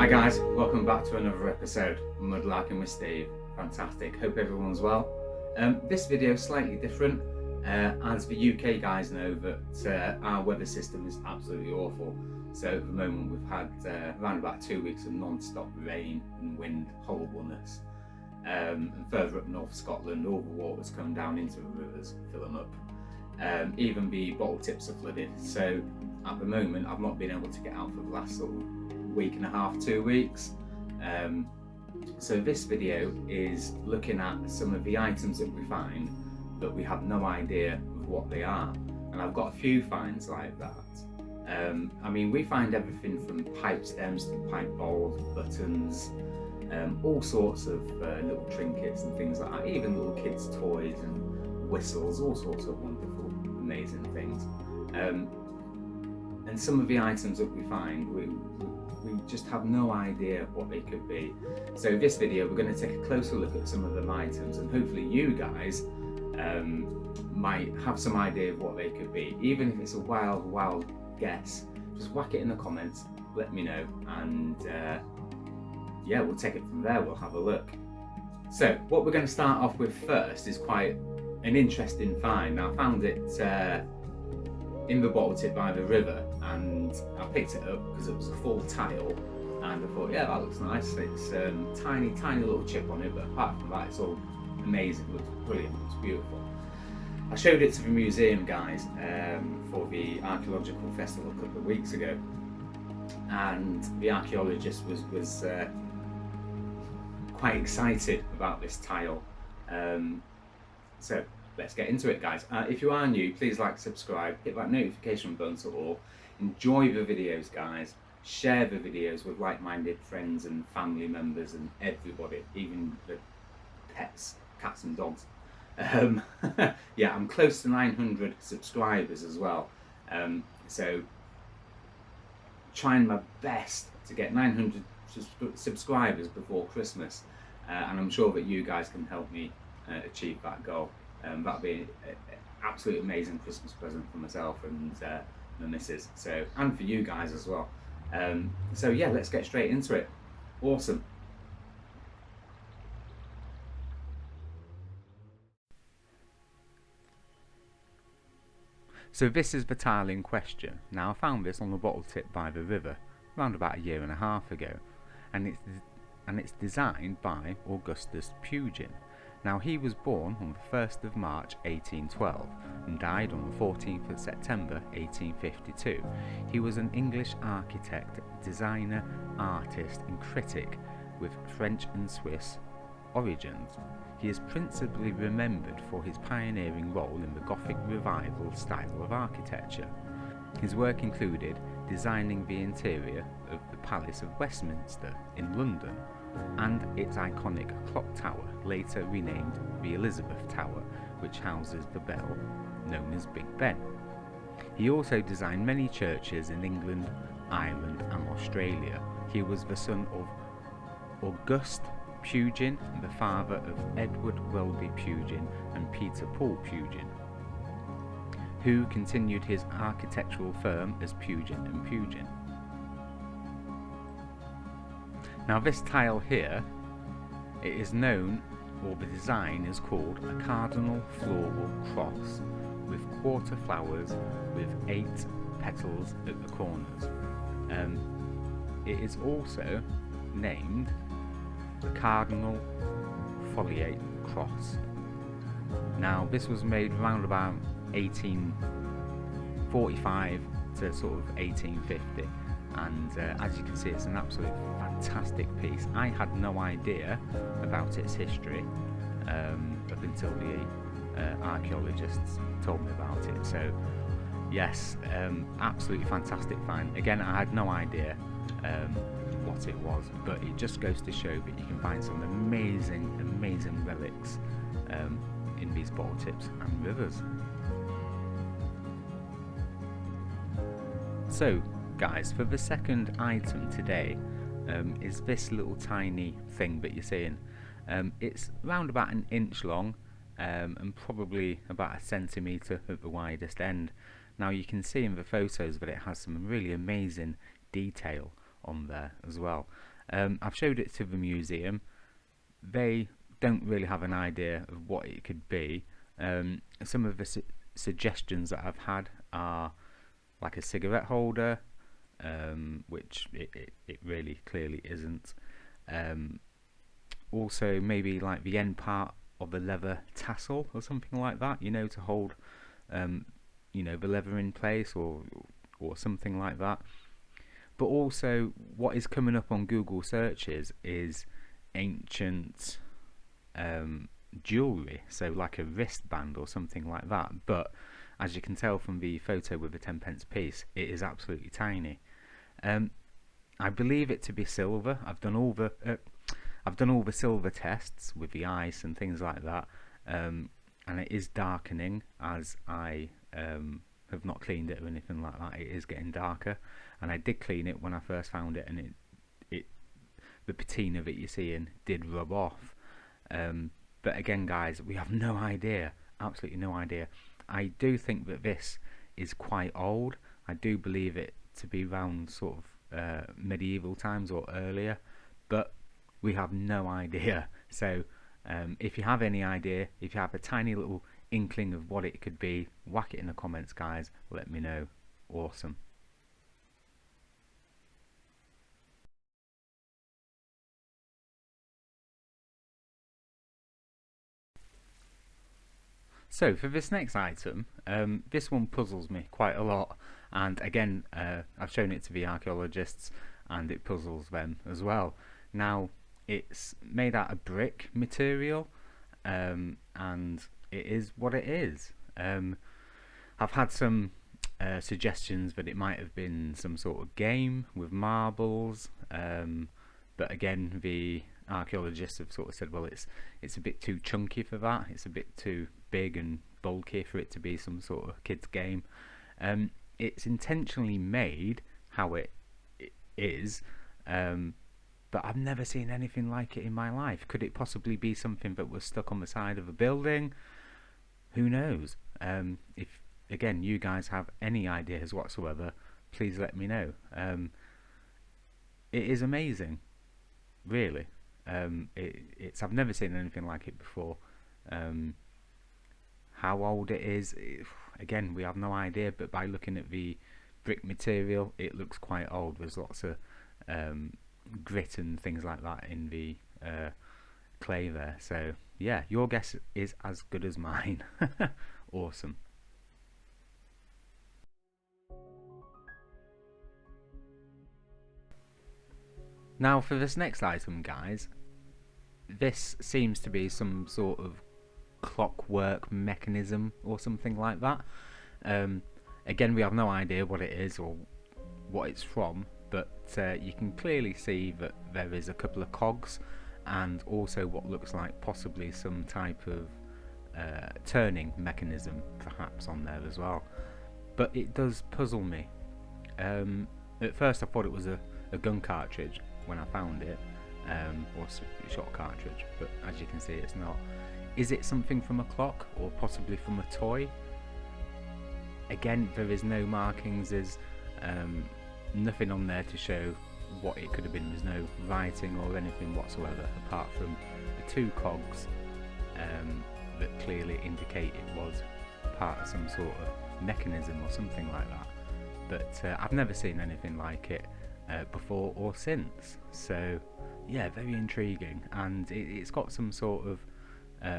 guys, welcome back to another episode of Mudlarking with Steve. Fantastic, hope everyone's well. This video is slightly different, as the UK guys know that our weather system is absolutely awful. So at the moment we've had around about 2 weeks of non-stop rain and wind horribleness. And further up north Scotland, all the water's come down into the rivers, fill them up. Even the bottle tips are flooded. So at the moment I've not been able to get out for the last sort of week and a half, 2 weeks. So this video is looking at some of the items that we find that we have no idea of what they are, and I've got a few finds like that. I mean, we find everything from pipe stems to pipe bowls, buttons, all sorts of little trinkets and things like that, even little kids' toys and whistles, all sorts of wonderful, amazing things. And some of the items that we find, we just have no idea what they could be. So this video we're going to take a closer look at some of them items, and hopefully you guys might have some idea of what they could be. Even if it's a wild guess, just whack it in the comments, let me know, and yeah, we'll take it from there, we'll have a look. So what we're going to start off with first is quite an interesting find. Now, I found it in the bottle tip by the river, and I picked it up because it was a full tile, and I thought, yeah, that looks nice. It's tiny little chip on it, but apart from that, it's all amazing. It looks brilliant, it looks beautiful. I showed it to the museum guys for the archaeological festival a couple of weeks ago, and the archaeologist was quite excited about this tile. So let's get into it, guys. If you are new, please like, subscribe, hit that notification button to all. Enjoy the videos, guys. Share the videos with like-minded friends and family members and everybody, even the pets, cats and dogs. Yeah, I'm close to 900 subscribers as well. So trying my best to get 900 subscribers before Christmas, and I'm sure that you guys can help me achieve that goal. That'll be an absolutely amazing Christmas present for myself and the missus, so, and for you guys as well. So yeah, let's get straight into it. Awesome. So this is the tile in question. Now, I found this on the bottle tip by the river around about a year and a half ago, and it's designed by Augustus Pugin. Now, he was born on the 1st of March 1812 and died on the 14th of September 1852. He was an English architect, designer, artist and critic with French and Swiss origins. He is principally remembered for his pioneering role in the Gothic Revival style of architecture. His work included designing the interior of the Palace of Westminster in London and its iconic clock tower, later renamed the Elizabeth Tower, which houses the bell known as Big Ben. He also designed many churches in England, Ireland and Australia. He was the son of Auguste Pugin, the father of Edward Welby Pugin and Peter Paul Pugin, who continued his architectural firm as Pugin and Pugin. Now, this tile here, it is known, or the design is called a cardinal floral cross with quarter flowers with 8 petals at the corners. It is also named the cardinal foliate cross. Now, this was made around about 1845 to sort of 1850. And as you can see, it's an absolute fantastic piece. I had no idea about its history up until the archaeologists told me about it. So yes, absolutely fantastic find. Again, I had no idea what it was, but it just goes to show that you can find some amazing relics in these bottle tips and rivers. So guys, for the second item today is this little tiny thing that you're seeing. It's around about an inch long and probably about a centimetre at the widest end. Now, you can see in the photos that it has some really amazing detail on there as well. I've showed it to the museum. They don't really have an idea of what it could be. Some of the suggestions that I've had are like a cigarette holder, which it really clearly isn't. Also, maybe like the end part of a leather tassel or something like that, you know, to hold, the leather in place, or something like that. But also, what is coming up on Google searches is ancient jewellery, so like a wristband or something like that. But as you can tell from the photo with the 10p piece, it is absolutely tiny. I believe it to be silver. I've done all the silver tests with the ice and things like that, and it is darkening as I have not cleaned it or anything like that. It is getting darker, and I did clean it when I first found it, and it the patina that you're seeing did rub off. But again, guys, we have no idea, absolutely no idea. I do think that this is quite old. I do believe it to be around sort of medieval times or earlier, but we have no idea. So if you have any idea, if you have a tiny little inkling of what it could be, whack it in the comments, guys. Let me know. Awesome. So for this next item, this one puzzles me quite a lot, and again, I've shown it to the archaeologists, and it puzzles them as well. Now, it's made out of brick material, and it is what it is. I've had some suggestions that it might have been some sort of game with marbles, but again, the archaeologists have sort of said, well, it's a bit too chunky for that. It's a bit too big and bulky for it to be some sort of kids game. It's intentionally made how it is, but I've never seen anything like it in my life. Could it possibly be something that was stuck on the side of a building? Who knows? If again you guys have any ideas whatsoever, please let me know. It is amazing, really. It's I've never seen anything like it before. How old it is, again, we have no idea, but by looking at the brick material, it looks quite old. There's lots of grit and things like that in the clay there. So yeah, your guess is as good as mine. Awesome. Now for this next item, guys, this seems to be some sort of clockwork mechanism or something like that. Again, we have no idea what it is or what it's from, but you can clearly see that there is a couple of cogs and also what looks like possibly some type of turning mechanism perhaps on there as well. But it does puzzle me. At first I thought it was a gun cartridge when I found it, or shot cartridge, but as you can see it's not. Is it something from a clock or possibly from a toy? Again, there is no markings, there's nothing on there to show what it could have been. There's no writing or anything whatsoever apart from the two cogs that clearly indicate it was part of some sort of mechanism or something like that. But I've never seen anything like it before or since. So yeah, very intriguing, and it's got some sort of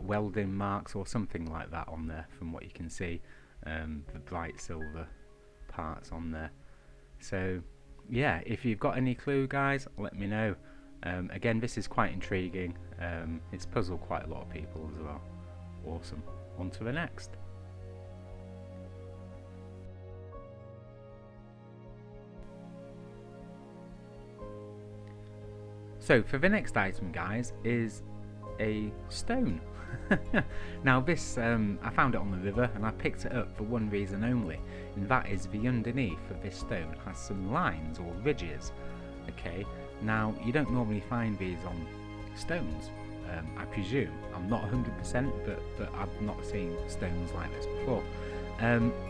welding marks or something like that on there from what you can see, the bright silver parts on there. So yeah, if you've got any clue, guys, let me know. Again, this is quite intriguing. It's puzzled quite a lot of people as well. Awesome. On to the next. So for the next item, guys, is a stone. Now this, I found it on the river and I picked it up for one reason only, and that is the underneath of this stone has some lines or ridges. Okay, now you don't normally find these on stones, I presume. I'm not 100%, but I've not seen stones like this before.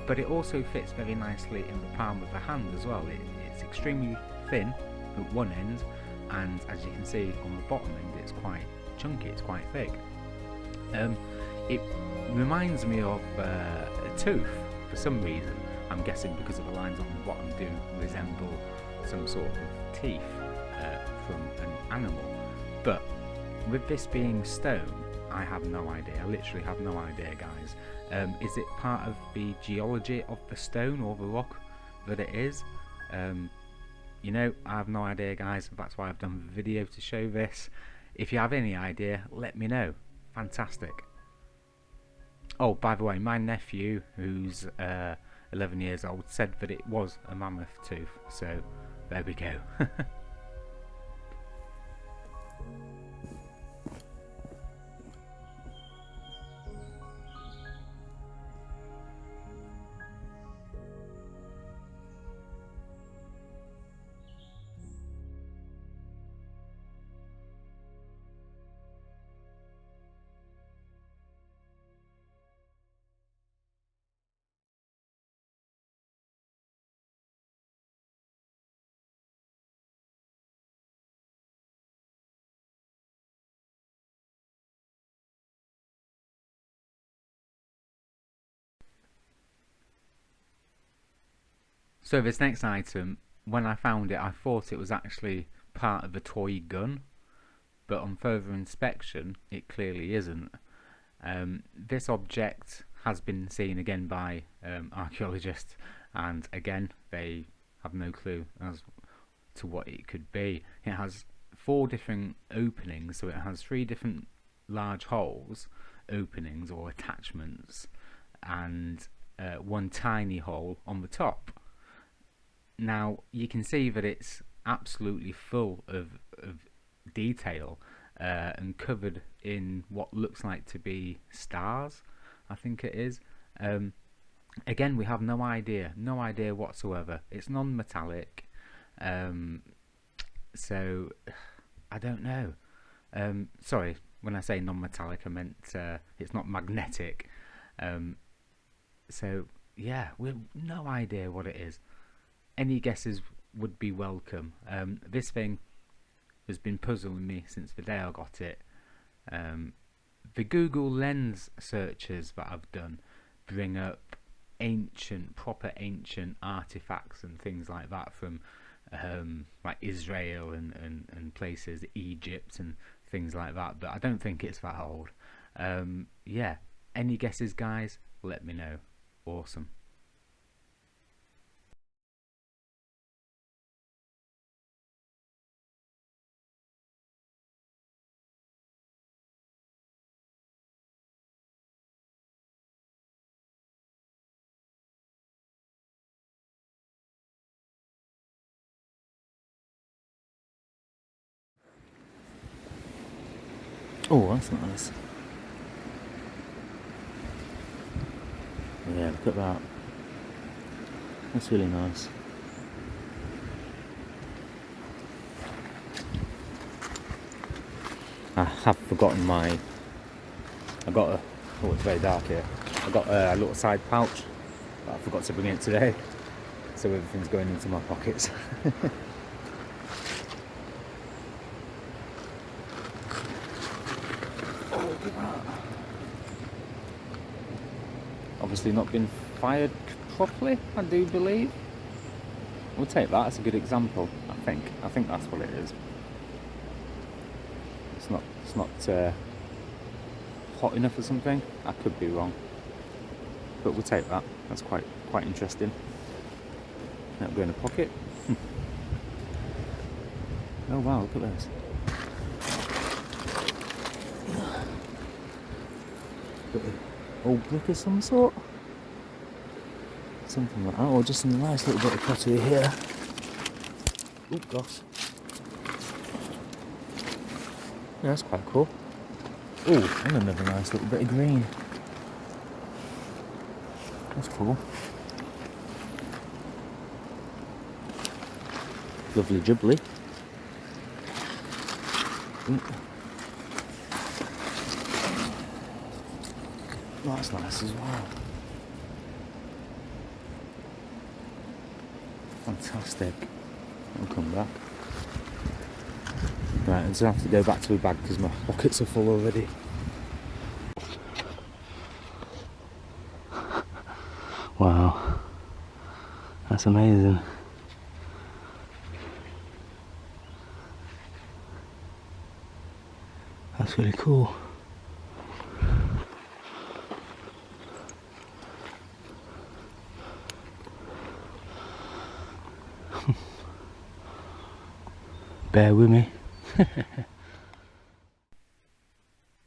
But it also fits very nicely in the palm of the hand as well. It's extremely thin at one end and as you can see on the bottom end, it's quite chunky, it's quite thick. It reminds me of a tooth for some reason. I'm guessing because of the lines on the bottom do resemble some sort of teeth from an animal. But with this being stone, I have no idea. I literally have no idea, guys. Is it part of the geology of the stone or the rock that it is? You know, I have no idea, guys. That's why I've done the video to show this. If you have any idea, let me know. Fantastic. Oh, by the way, my nephew, who's 11 years old, said that it was a mammoth tooth. So, there we go. So this next item, when I found it, I thought it was actually part of a toy gun, but on further inspection, it clearly isn't. This object has been seen again by archaeologists, and again, they have no clue as to what it could be. It has 4 different openings, so it has 3 different large holes, openings or attachments, and 1 tiny hole on the top. Now you can see that it's absolutely full of detail and covered in what looks like to be stars, I think it is. Again, we have no idea whatsoever. It's non-metallic, so I don't know. Sorry, when I say non-metallic, I meant it's not magnetic. So yeah, we have no idea what it is. Any guesses would be welcome. This thing has been puzzling me since the day I got it. The Google Lens searches that I've done bring up proper ancient artifacts and things like that from like Israel and places, Egypt and things like that, but I don't think it's that old. Yeah, any guesses, guys? Let me know. Awesome. Oh, that's nice. Yeah, look at that. That's really nice. I have forgotten I got a, oh, it's very dark here. I got a little side pouch, but I forgot to bring it today. So everything's going into my pockets. Oh, look at that. Obviously not been fired properly, I do believe. We'll take that as a good example, I think. I think that's what it is. It's not hot enough or something. I could be wrong. But we'll take that. That's quite interesting. That'll go in a pocket. Oh wow, look at this. Old brick of some sort. Something like that, or just a nice little bit of pottery here. Oh gosh. Yeah, that's quite cool. Oh, and another nice little bit of green. That's cool. Lovely jubbly. That's nice as well. Fantastic. I'll come back. Right, I'm just gonna have to go back to my bag because my pockets are full already. Wow, that's amazing. That's really cool. Bear with me.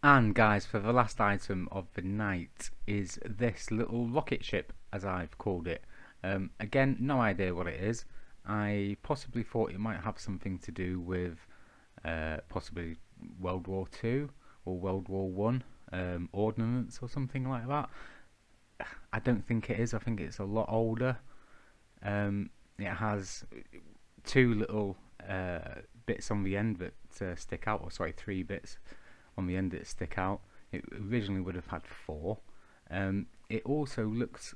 And guys, for the last item of the night is this little rocket ship, as I've called it. Again, no idea what it is. I possibly thought it might have something to do with possibly World War II or World War One ordnance or something like that. I don't think it is. I think it's a lot older. It has two little bits on the end that stick out, or sorry, three bits on the end that stick out. It originally would have had four. It also looks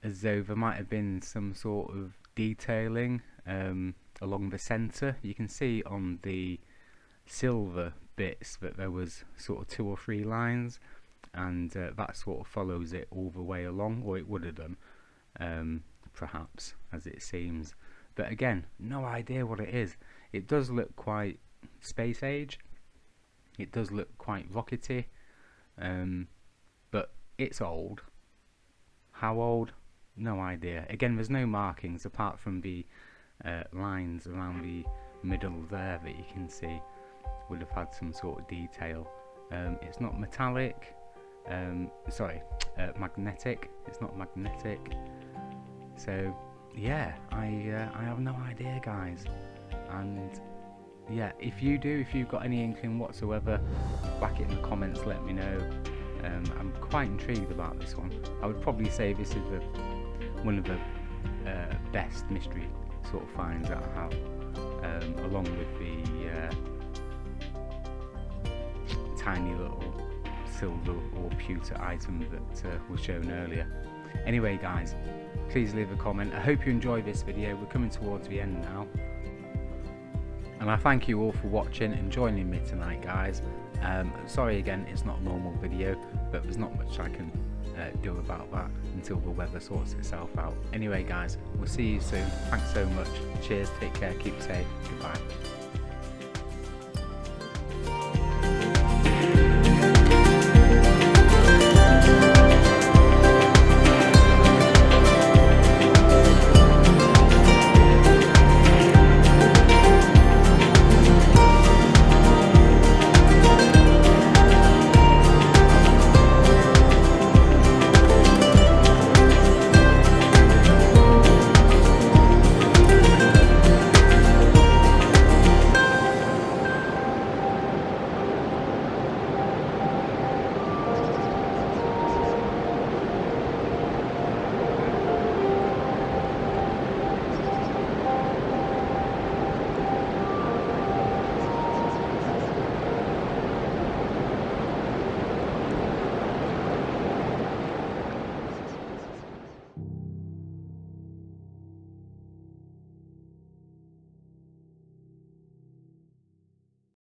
as though there might have been some sort of detailing along the centre. You can see on the silver bits that there was sort of 2 or 3 lines, and that sort of follows it all the way along, or it would have done, perhaps, as it seems. But again, no idea what it is. It does look quite space age. It does look quite rockety, but it's old. How old? No idea. Again, there's no markings apart from the lines around the middle there that you can see would have had some sort of detail. It's not metallic. Magnetic. It's not magnetic. So yeah, I have no idea, guys. And yeah, if you've got any inkling whatsoever, whack it in the comments, let me know. I'm quite intrigued about this one. I would probably say this is one of the best mystery sort of finds that I have, along with the tiny little silver or pewter item that was shown earlier. Anyway guys, please leave a comment. I hope you enjoyed this video. We're coming towards the end now. And I thank you all for watching and joining me tonight, guys. Sorry again, it's not a normal video, but there's not much I can do about that until the weather sorts itself out. Anyway guys, we'll see you soon. Thanks so much. Cheers, take care, keep safe, goodbye.